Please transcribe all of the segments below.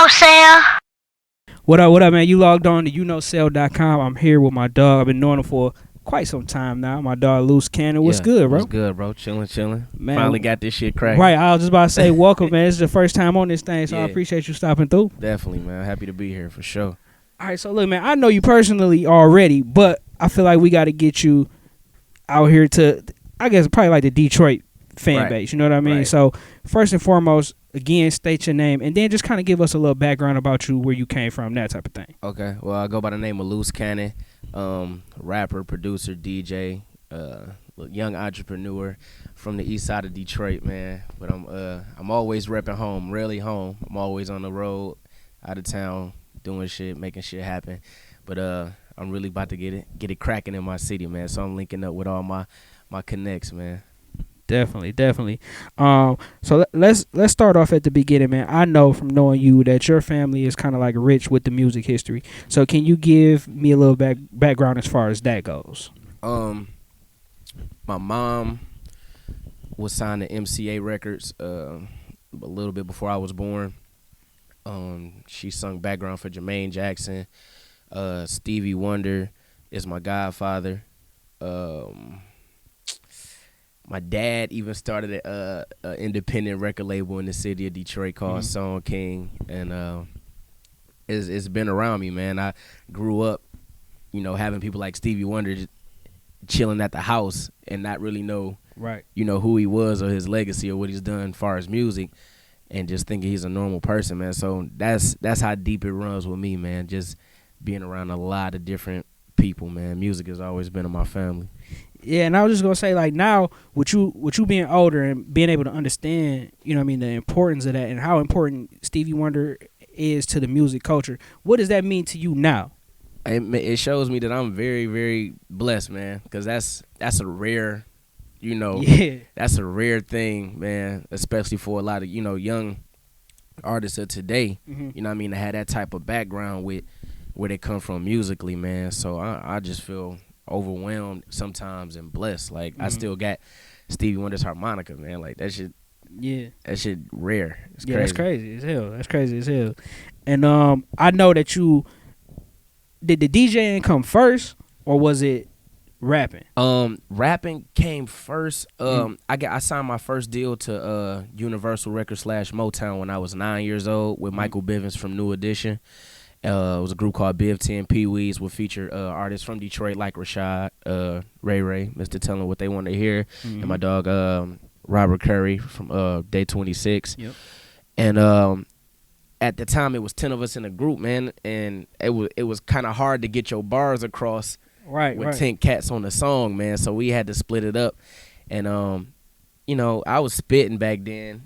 Uknowcell. What up, man? You logged on to Uknowcell.com. I'm here with my dog. I've been knowing him for quite some time now. My dog, Looze Cannon. What's good, bro? What's good, bro? Chilling. Man, finally got this shit cracking. Right, I was just about to say, welcome, man. This is the first time on this thing, so I appreciate you stopping through. Definitely, man. Happy to be here for sure. All right, so look, man, I know you personally already, but I feel like we got to get you out here to, I guess, probably like the Detroit fan base. You know what I mean? Right. So first and foremost, again, state your name, and then just kind of give us a little background about you, where you came from, that type of thing. Okay. Well, I go by the name of Looze Cannon, rapper, producer, DJ, young entrepreneur from the east side of Detroit, man. But I'm always repping home, rarely home. I'm always on the road, out of town, doing shit, making shit happen. But I'm really about to get it cracking in my city, man. So I'm linking up with all my connects, man. Definitely. So let's start off at the beginning, man. I know from knowing you that your family is kind of like rich with the music history. So can you give me a little background as far as that goes? My mom was signed to MCA Records a little bit before I was born. She sung background for Jermaine Jackson. Stevie Wonder is my godfather. My dad even started an independent record label in the city of Detroit called Song King, and it's been around me, man. I grew up, having people like Stevie Wonder just chilling at the house and not really know, who he was or his legacy or what he's done as far as music, and just thinking he's a normal person, man. So that's how deep it runs with me, man. Just being around a lot of different people, man. Music has always been in my family. Yeah, and I was just gonna say, like, now with you being older and being able to understand, the importance of that and how important Stevie Wonder is to the music culture. What does that mean to you now? It shows me that I'm very, very blessed, man, because that's a rare, that's a rare thing, man, especially for a lot of young artists of today. To have that type of background with where they come from musically, man. So I just feel overwhelmed sometimes and blessed. Like I still got Stevie Wonder's harmonica, man. Like that shit. Yeah, that shit rare. It's crazy. That's crazy as hell. And I know that did the DJing come first or was it rapping? Rapping came first. I signed my first deal to Universal Records / Motown when I was 9 years old with Michael Bivens from New Edition. It was a group called Biv and Pee Wees, would feature artists from Detroit like Rashad, Ray, Mr. Tell 'em What They Want to Hear, and my dog Robert Curry from Day 26. Yep. And at the time, it was 10 of us in a group, man, and it was kind of hard to get your bars across with 10 cats on the song, man. So we had to split it up, and I was spitting back then,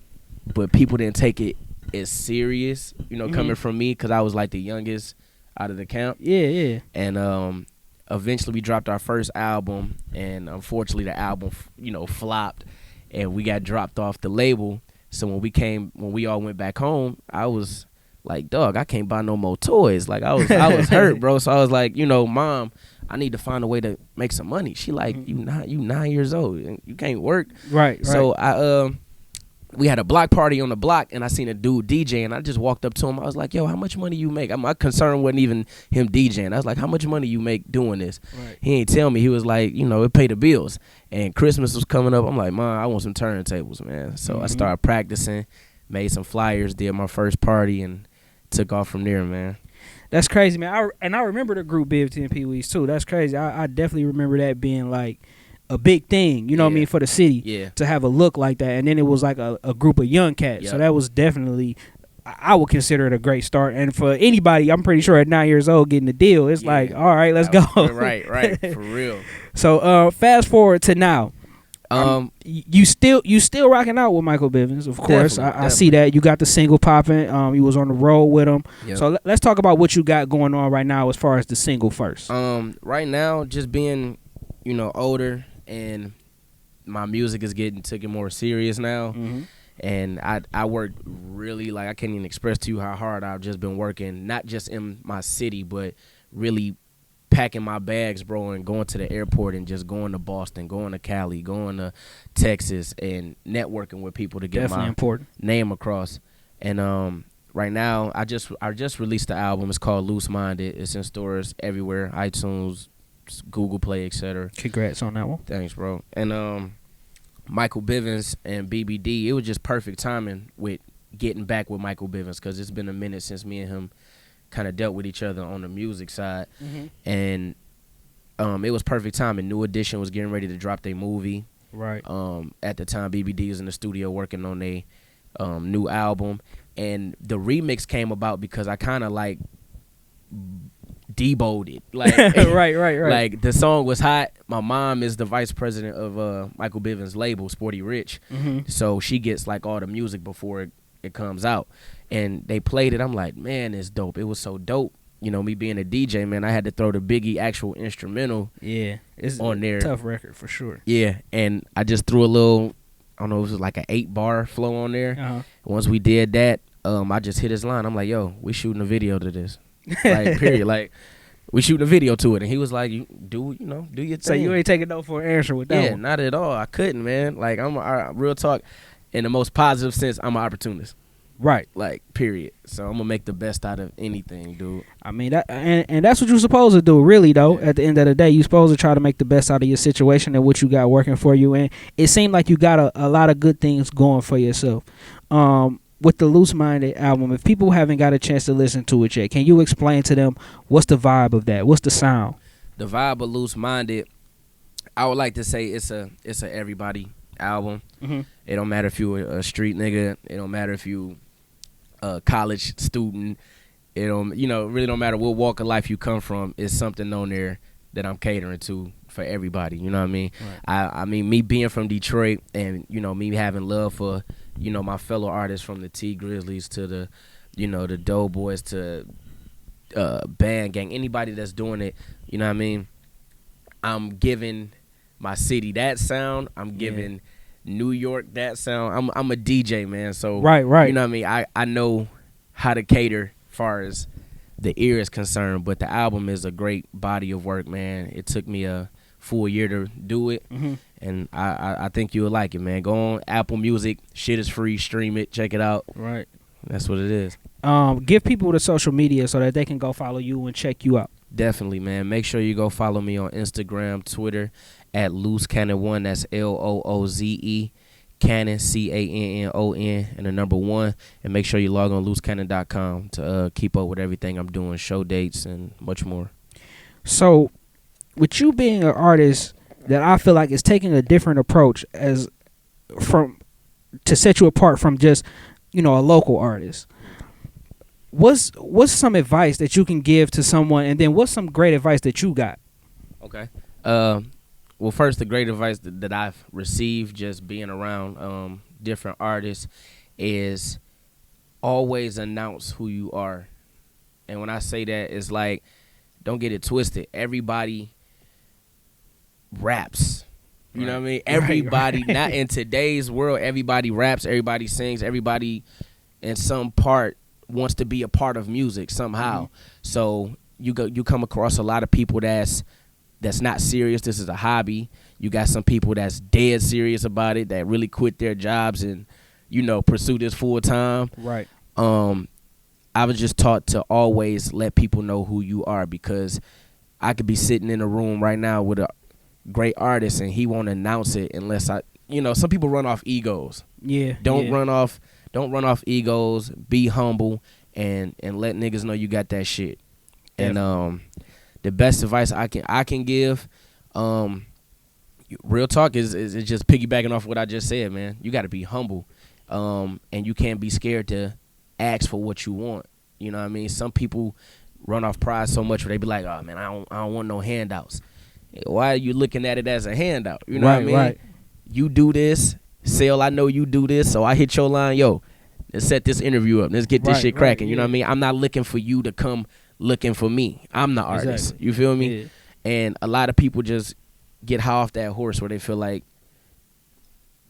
but people didn't take it is serious, coming from me, because I was like the youngest out of the camp. Yeah. And eventually we dropped our first album, and unfortunately the album, flopped, and we got dropped off the label. So when we all went back home, I was like, dog, I can't buy no more toys. Like I was hurt, bro. So I was like, Mom, I need to find a way to make some money. She like, you 9 years old, and you can't work. Right. So we had a block party on the block, and I seen a dude DJ, and I just walked up to him. I was like, yo, how much money you make? My concern wasn't even him DJing. I was like, how much money you make doing this? Right. He ain't tell me. He was like, it pay the bills. And Christmas was coming up. I'm like, Mom, I want some turntables, man. So I started practicing, made some flyers, did my first party, and took off from there, man. That's crazy, man. I remember the group Biv and Pee Wees, too. That's crazy. I definitely remember that being, like, a big thing, what I mean, for the city to have a look like that. And then it was like a group of young cats. Yep. So that was definitely, I would consider it a great start. And for anybody, I'm pretty sure at 9 years old getting the deal, it's like, all right, let's go. Right, for real. So fast forward to now. You still rocking out with Michael Bivens, of course. I see that. You got the single popping. You was on the road with him. Yep. So let's talk about what you got going on right now as far as the single first. Right now, just being, older, and my music is getting taken more serious now. And I work really, like, I can't even express to you how hard I've just been working, not just in my city, but really packing my bags, bro, and going to the airport and just going to Boston, going to Cali, going to Texas, and networking with people to get my name across. And right now, I just released the album. It's called Looze Minded. It's in stores everywhere, iTunes, Google Play, etc. Congrats on that one. Thanks, bro. And Michael Bivens and BBD, it was just perfect timing with getting back with Michael Bivens, because it's been a minute since me and him kind of dealt with each other on the music side. And it was perfect timing. New Edition was getting ready to drop their movie. Right. At the time, BBD was in the studio working on their new album, and the remix came about because I kind of like deboed it. Like right. Like the song was hot. My mom is the vice president of Michael Bivens' label, Sporty Rich, so she gets like all the music before it comes out, and they played it. I'm like, man, it's dope. It was so dope. You know, me being a DJ, man, I had to throw the Biggie actual instrumental it's on there. Tough record for sure. Yeah, and I just threw a little, I don't know, it was like an 8-bar flow on there. Once we did that, I just hit his line. I'm like, yo, we shooting a video to this. Like, period. Like, we shooting a video to it. And he was like, you do your thing. So you ain't taking no for an answer with that one? Yeah, not at all. I couldn't, man. Like, real talk, in the most positive sense, I'm an opportunist. Right. Like, period. So I'm going to make the best out of anything, dude. I mean, and that's what you're supposed to do, really, though. Yeah. At the end of the day, you're supposed to try to make the best out of your situation and what you got working for you. And it seemed like you got a lot of good things going for yourself. With the Looze Minded album, if people haven't got a chance to listen to it yet, can you explain to them what's the vibe of that? What's the sound? The vibe of Looze Minded, I would like to say it's a everybody album. It don't matter if you a street nigga. It don't matter if you a college student. It don't, really don't matter what walk of life you come from. It's something on there that I'm catering to for everybody. You know what I mean? Right. I mean, me being from Detroit and, me having love for, my fellow artists, from the T Grizzlies to the, the Doughboys to Band Gang, anybody that's doing it, you know what I mean? I'm giving my city that sound. I'm giving New York that sound. I'm a DJ, man. So right. You know what I mean? I know how to cater as far as the ear is concerned, but the album is a great body of work, man. It took me a full year to do it, and I think you'll like it, man. Go on Apple Music. Shit is free. Stream it. Check it out. Right. That's what it is. Give people the social media so that they can go follow you and check you out. Definitely, man. Make sure you go follow me on Instagram, Twitter, at Looze Cannon 1. That's LOOZE Cannon, CANNON, and the number 1. And make sure you log on loosecannondotcom to keep up with everything I'm doing, show dates, and much more. So, with you being an artist that I feel like is taking a different approach to set you apart from just, a local artist, what's some advice that you can give to someone, and then what's some great advice that you got? Okay. Well, first, the great advice that I've received just being around different artists is always announce who you are. And when I say that, it's like, don't get it twisted. Everybody raps. You know what I mean? Everybody, not in today's world, everybody raps, everybody sings, everybody in some part wants to be a part of music somehow. So you come across a lot of people that's not serious. This is a hobby. You got some people that's dead serious about it, that really quit their jobs and, pursue this full time. Right. I was just taught to always let people know who you are, because I could be sitting in a room right now with a great artist and he won't announce it unless some people run off egos. Yeah. Don't run off egos. Be humble and let niggas know you got that shit. Definitely. And the best advice I can give, real talk, is just piggybacking off what I just said, man. You got to be humble, and you can't be scared to ask for what you want. You know what I mean? Some people run off pride so much where they be like, oh man, I don't want no handouts. Why are you looking at it as a handout? You know what I mean? Right. You do this, Sale, I know you do this, so I hit your line, yo, let's set this interview up. Let's get this shit cracking. You know what I mean? I'm not looking for you to come looking for me. I'm the artist. Exactly. You feel me? Yeah. And a lot of people just get high off that horse where they feel like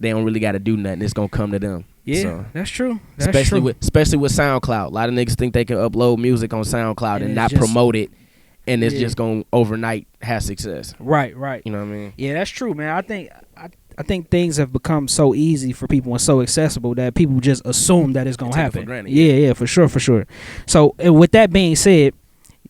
they don't really got to do nothing. It's going to come to them. Yeah, so, that's true. Especially with SoundCloud. A lot of niggas think they can upload music on SoundCloud and not promote it, and it's just going to overnight have success. Right. You know what I mean? Yeah, that's true, man. I things have become so easy for people and so accessible that people just assume that it's gonna happen. Yeah, for sure. So with that being said,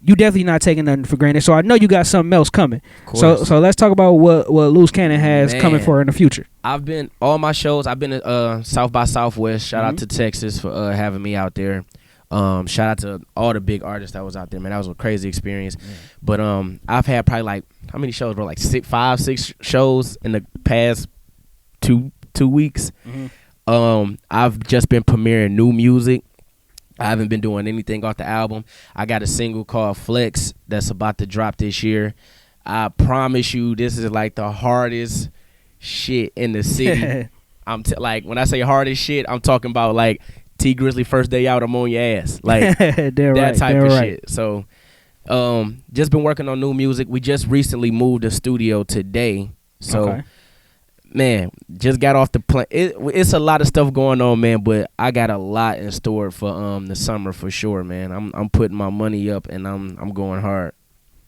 you definitely not taking nothing for granted. So I know you got something else coming. So let's talk about what Looze Cannon has coming for in the future. I've been at South by Southwest. Shout out to Texas for having me out there. Shout out to all the big artists that was out there, man. That was a crazy experience. But I've had probably like, how many shows, bro? Like 6 shows in the past two weeks. I've just been premiering new music. I haven't been doing anything off the album. I got a single called Flex that's about to drop this year. I promise you, this is like the hardest shit in the city. Like when I say hardest shit, I'm talking about like T Grizzly first day out, I'm on your ass, like that type of shit. So, just been working on new music. We just recently moved the studio today, so man, just got off the plane. It's a lot of stuff going on, man, but I got a lot in store for the summer for sure, man. I'm putting my money up and I'm going hard.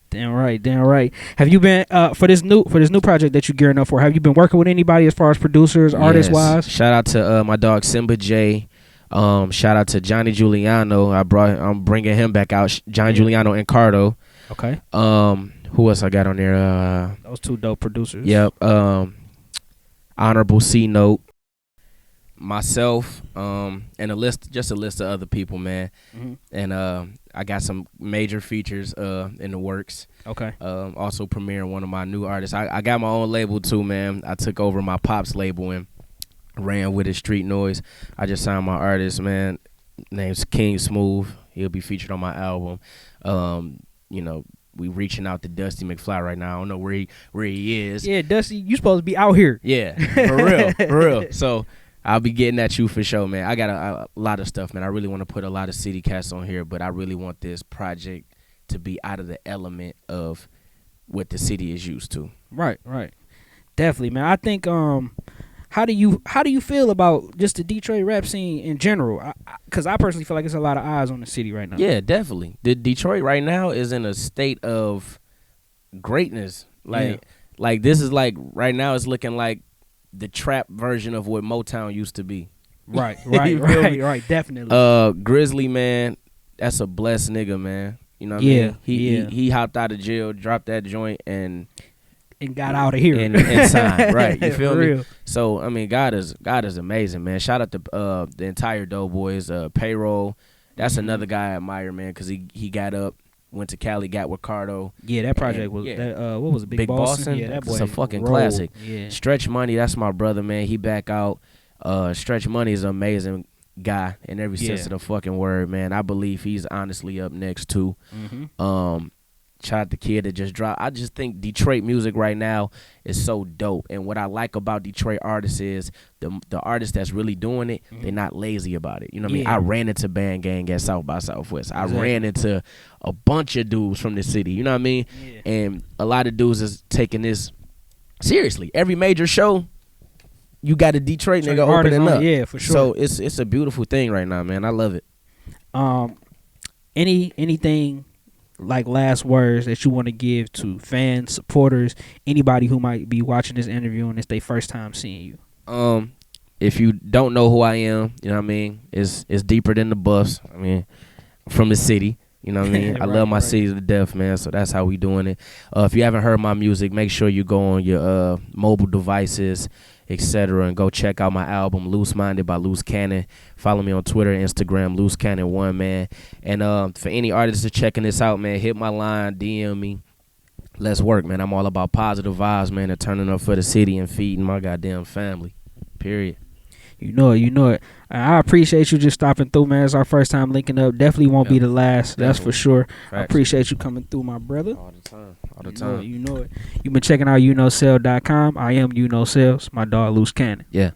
Damn right. Have you been for this new project that you're gearing up for? Have you been working with anybody as far as producers, artist wise? Shout out to my dog Simba J. Shout out to Johnny Giuliano. I'm bringing him back out. Johnny Giuliano and Cardo. Okay. Who else I got on there? Those two dope producers. Yep. Honorable C Note, myself, and a list of other people, man. And I got some major features in the works. Okay. Also premiering one of my new artists. I got my own label too, man. I took over my Pop's label and ran with it, Street Noise. I just signed my artist, man. Name's King Smooth. He'll be featured on my album. We reaching out to Dusty McFly right now. I don't know where he is. Yeah, Dusty, you supposed to be out here. Yeah, for real. So I'll be getting at you for sure, man. I got a lot of stuff, man. I really want to put a lot of city cats on here, but I really want this project to be out of the element of what the city is used to. Right. Definitely, man. I think how do you feel about just the Detroit rap scene in general? Because I personally feel like there's a lot of eyes on the city right now. Yeah, definitely. The Detroit right now is in a state of greatness. Like this is like right now it's looking like the trap version of what Motown used to be. Right. Definitely. Grizzly, man, that's a blessed nigga, man. You know what I mean? He hopped out of jail, dropped that joint, and got out of here and signed, right? You feel me? Real. So I mean, God is amazing, man. Shout out to the entire Doughboys, Payroll. That's another guy I admire, man, because he got up, went to Cali, got with Cardo. Yeah, that project was what was it? Big Boston? Yeah, that boy. It's a fucking rolled. classic. Yeah. Stretch Money, that's my brother, man. He back out. Stretch Money is an amazing guy in every sense of the fucking word, man. I believe he's honestly up next too. Shout out the kid that just dropped. I just think Detroit music right now is so dope. And what I like about Detroit artists is the artist that's really doing it, they're not lazy about it. You know what I mean? I ran into Band Gang at South by Southwest. I ran into a bunch of dudes from the city. You know what I mean? Yeah. And a lot of dudes is taking this seriously. Every major show, you got a Detroit nigga opening up. Yeah, for sure. So it's a beautiful thing right now, man. I love it. Anything like last words that you want to give to fans, supporters, anybody who might be watching this interview and it's their first time seeing you? If you don't know who I am, you know what I mean? It's deeper than the bus. I mean, I'm from the city. You know what I mean? I love my city to death, man. So that's how we doing it. If you haven't heard my music, make sure you go on your mobile devices, etc., and go check out my album Looze Minded by Looze Cannon. Follow me on Twitter and Instagram, Looze Cannon 1, man. And for any artists that's checking this out, man, hit my line, DM me. Let's work, man. I'm all about positive vibes, man, and turning up for the city and feeding my goddamn family. Period. You know it. I appreciate you just stopping through, man. It's our first time linking up. Definitely won't be the last. That's for sure. Facts. I appreciate you coming through, my brother. All the time. You know it. You've been checking out Uknowcell.com. I am Uknowcell. My dog, Looze Cannon. Yeah.